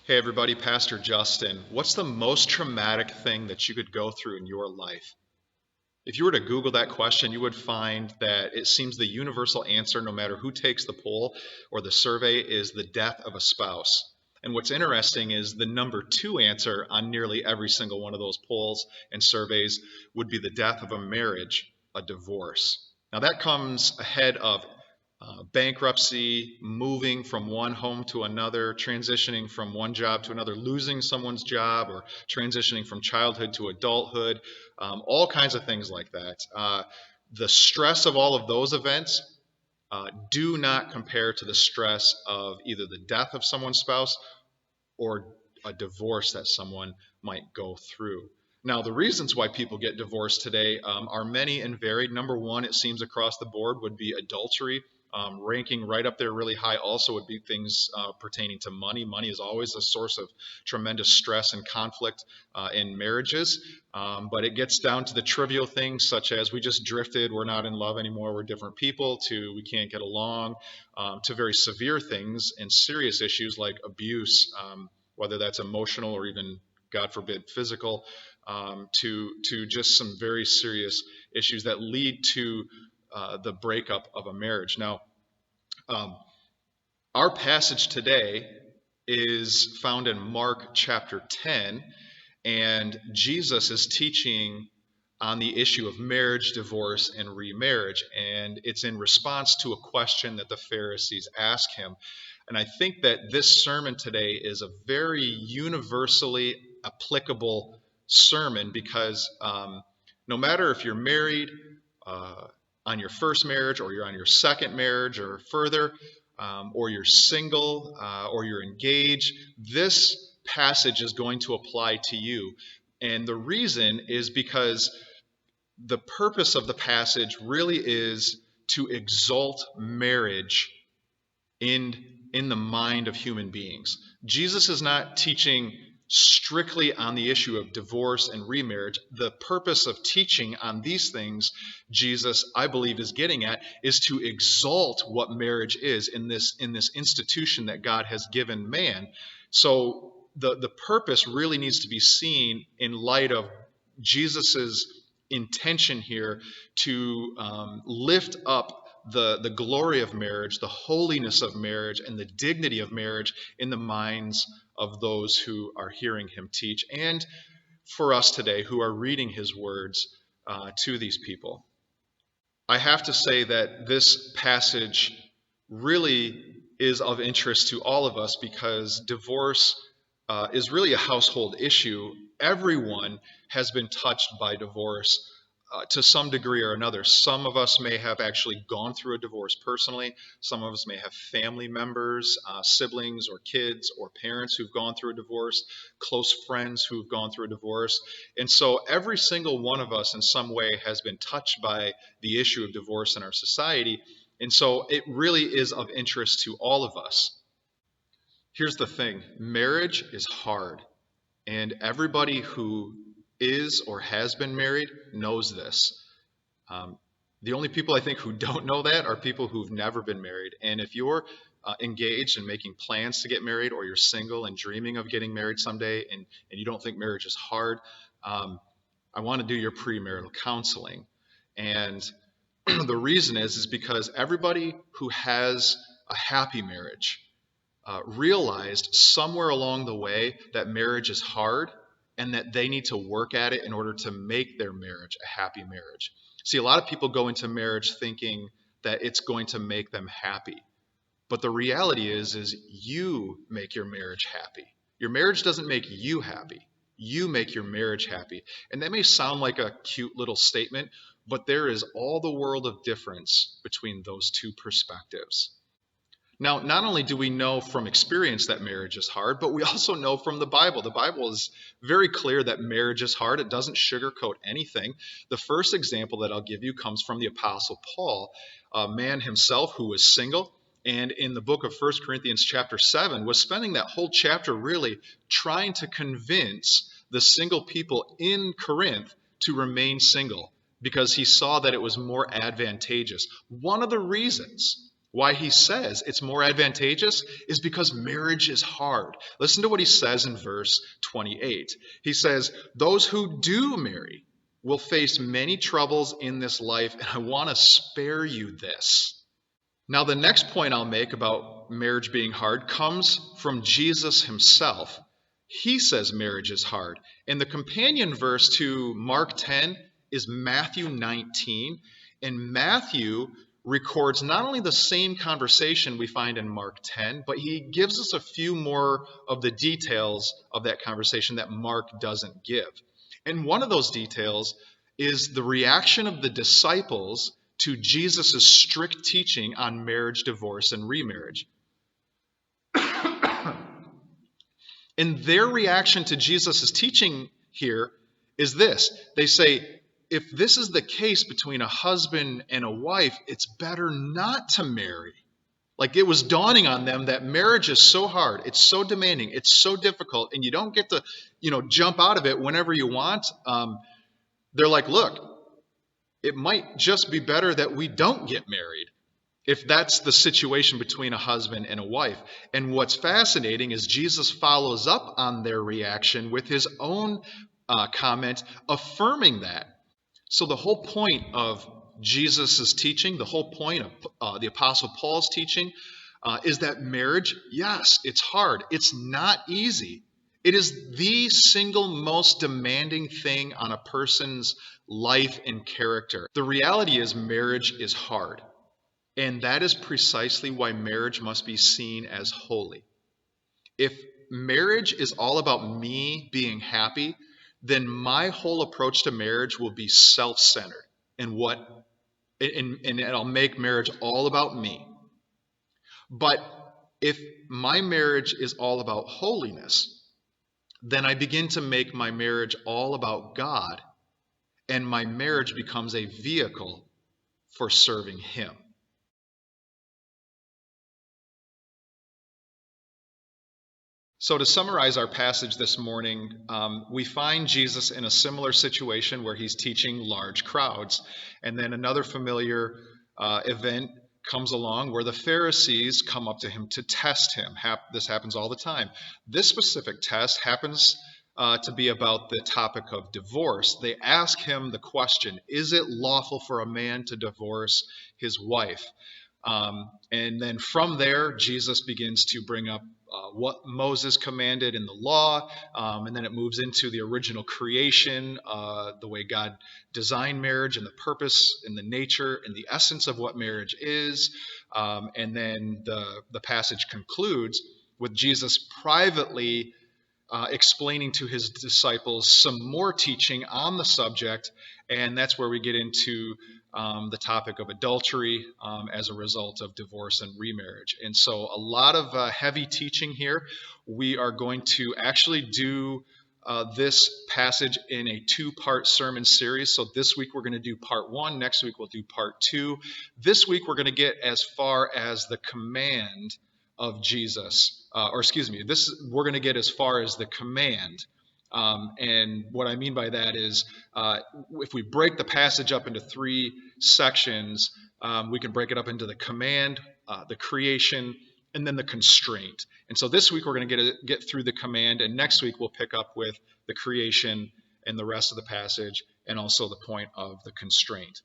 Hey everybody, Pastor Justin. What's the most traumatic thing that you could go through in your life? If you were to Google that question, you would find that it seems the universal answer, no matter who takes the poll or the survey, is the death of a spouse. And what's interesting is the number two answer on nearly every single one of those polls and surveys would be the death of a marriage, a divorce. Now, that comes ahead of bankruptcy, moving from one home to another, transitioning from one job to another, losing someone's job, or transitioning from childhood to adulthood, all kinds of things like that. The stress of all of those events do not compare to the stress of either the death of someone's spouse or a divorce that someone might go through. Now, the reasons why people get divorced today are many and varied. Number one, it seems across the board, would be adultery. Ranking right up there really high also would be things pertaining to money. Money is always a source of tremendous stress and conflict in marriages. But it gets down to the trivial things such as we just drifted, we're not in love anymore, we're different people, to we can't get along, to very severe things and serious issues like abuse, whether that's emotional or even, God forbid, physical, to just some very serious issues that lead to the breakup of a marriage. Now, um, our passage today is found in Mark chapter 10, and Jesus is teaching on the issue of marriage, divorce, and remarriage. And it's in response to a question that the Pharisees ask him. And I think that this sermon today is a very universally applicable sermon because no matter if you're married, uh, on your first marriage, or you're on your second marriage, or further, or you're single, or you're engaged, this passage is going to apply to you. And the reason is because the purpose of the passage really is to exalt marriage in, in the mind of human beings. Jesus is not teaching strictly on the issue of divorce and remarriage. The purpose of teaching on these things, Jesus, I believe, is getting at, is to exalt what marriage is in this institution that God has given man. So the purpose really needs to be seen in light of Jesus's intention here to lift up the glory of marriage, the holiness of marriage, and the dignity of marriage in the minds of those who are hearing him teach, and for us today who are reading his words to these people. I have to say that this passage really is of interest to all of us because divorce is really a household issue. Everyone has been touched by divorce to some degree or another. Some of us may have actually gone through a divorce personally. Some of us may have family members, siblings or kids or parents who've gone through a divorce, close friends who've gone through a divorce. And so every single one of us in some way has been touched by the issue of divorce in our society. And so it really is of interest to all of us. Here's the thing, marriage is hard, and everybody who is or has been married knows this. Um, the only people I think who don't know that are people who've never been married. And if you're engaged and making plans to get married, or you're single and dreaming of getting married someday, and you don't think marriage is hard, I want to do your premarital counseling. And the reason is because everybody who has a happy marriage realized somewhere along the way that marriage is hard and that they need to work at it in order to make their marriage a happy marriage. See, a lot of people go into marriage thinking that it's going to make them happy. But the reality is you make your marriage happy. Your marriage doesn't make you happy. You make your marriage happy. And that may sound like a cute little statement, but there is all the world of difference between those two perspectives. Now, not only do we know from experience that marriage is hard, but we also know from the Bible. The Bible is very clear that marriage is hard. It doesn't sugarcoat anything. The first example that I'll give you comes from the Apostle Paul, a man himself who was single, and in the book of 1 Corinthians chapter 7 was spending that whole chapter really trying to convince the single people in Corinth to remain single because he saw that it was more advantageous. One of the reasons Why he says it's more advantageous is because marriage is hard. Listen to what he says in verse 28. He says, those who do marry will face many troubles in this life, and I want to spare you this. Now, the next point I'll make about marriage being hard comes from Jesus himself. He says marriage is hard. And the companion verse to Mark 10 is Matthew 19. And Matthew records not only the same conversation we find in Mark 10, but he gives us a few more of the details of that conversation that Mark doesn't give. And one of those details is the reaction of the disciples to Jesus' strict teaching on marriage, divorce, and remarriage. And their reaction to Jesus' teaching here is this. They say, if this is the case between a husband and a wife, it's better not to marry. Like, it was dawning on them that marriage is so hard, it's so demanding, it's so difficult, and you don't get to, jump out of it whenever you want. They're like, look, it might just be better that we don't get married if that's the situation between a husband and a wife. And what's fascinating is Jesus follows up on their reaction with his own comment affirming that. So the whole point of Jesus' teaching, the whole point of the Apostle Paul's teaching is that marriage, yes, it's hard. It's not easy. It is the single most demanding thing on a person's life and character. The reality is marriage is hard. And that is precisely why marriage must be seen as holy. If marriage is all about me being happy, then my whole approach to marriage will be self-centered and I'll make marriage all about me. But if my marriage is all about holiness, then I begin to make my marriage all about God, and my marriage becomes a vehicle for serving him. So to summarize our passage this morning, we find Jesus in a similar situation where he's teaching large crowds. And then another familiar event comes along where the Pharisees come up to him to test him. This happens all the time. This specific test happens to be about the topic of divorce. They ask him the question, is it lawful for a man to divorce his wife? And then from there, Jesus begins to bring up what Moses commanded in the law, and then it moves into the original creation, the way God designed marriage and the purpose and the nature and the essence of what marriage is. And then the passage concludes with Jesus privately explaining to his disciples some more teaching on the subject, and that's where we get into the topic of adultery as a result of divorce and remarriage. And so a lot of heavy teaching here. We are going to actually do this passage in a two-part sermon series. So this week we're going to do part 1. Next week we'll do part 2. This week we're going to get as far as the command of Jesus. We're going to get as far as the command. And what I mean by that is if we break the passage up into 3 sections, we can break it up into the command, the creation, and then the constraint. And so this week we're going to get through the command, and next week we'll pick up with the creation and the rest of the passage, and also the point of the constraint.